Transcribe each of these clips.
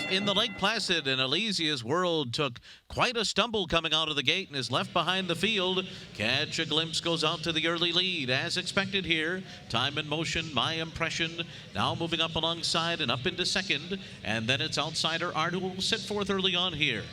in the Lake Placid, and Elysia's World took quite a stumble coming out of the gate and is left behind the field. Catch a Glimpse goes out to the early lead, as expected here. Time in Motion, My Impression, now moving up alongside and up into second. And then it's Outsider Art, who will sit fourth early on here.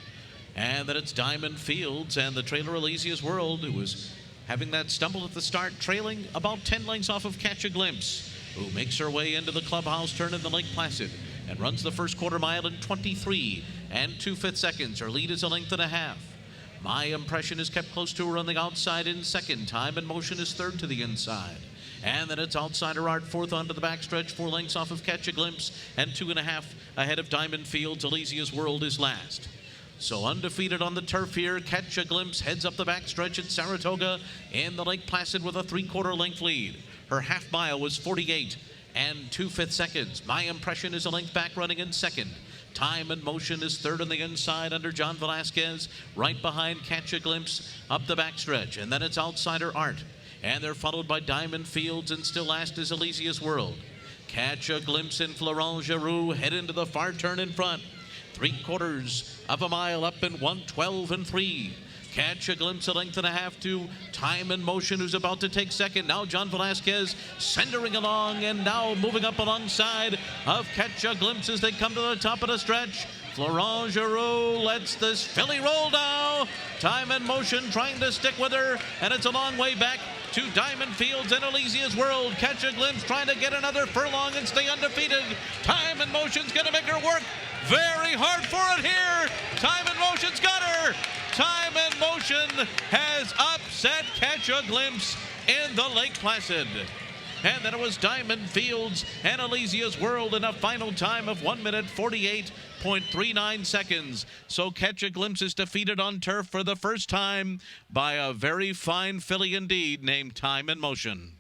And then it's Diamond Fields and the trailer Elysia's World, who was having that stumble at the start, trailing about 10 lengths off of Catch a Glimpse, who makes her way into the clubhouse turn in the Lake Placid and runs the first quarter mile in 23 and 2/5 seconds. Her lead is a length and a half. My Impression is kept close to her on the outside in second. Time in Motion is third to the inside. And then it's Outsider Art fourth onto the backstretch, 4 lengths off of Catch a Glimpse, and 2.5 ahead of Diamond Fields. Elysia's World is last. So undefeated on the turf here, Catch a Glimpse heads up the backstretch at Saratoga in the Lake Placid with a 3/4 length lead. Her half mile was 48 and 2/5 seconds. My Impression is a length back, running in second. Time in Motion is third on the inside under John Velasquez, right behind Catch a Glimpse up the backstretch. And then it's Outsider Art, and they're followed by Diamond Fields, and still last is Elysia's World. Catch a Glimpse and Florent Giroux head into the far turn in front. 3/4 of a mile up in 1:12 and 3. Catch a Glimpse a length and a half to Time in Motion, who's about to take second. Now John Velasquez centering along and now moving up alongside of Catch a Glimpse as they come to the top of the stretch. Florent Giroux lets this filly roll now. Time in Motion trying to stick with her, and it's a long way back to Diamond Fields and Elysia's World. Catch a Glimpse trying to get another furlong and stay undefeated. Time in Motion's going to make her work very hard for it here. Time in Motion's got her. Time in Motion has upset Catch a Glimpse in the Lake Placid. And then it was Diamond Fields and Elysia's World in a final time of 1 minute 48.39 seconds. So Catch a Glimpse is defeated on turf for the first time by a very fine filly indeed named Time in Motion.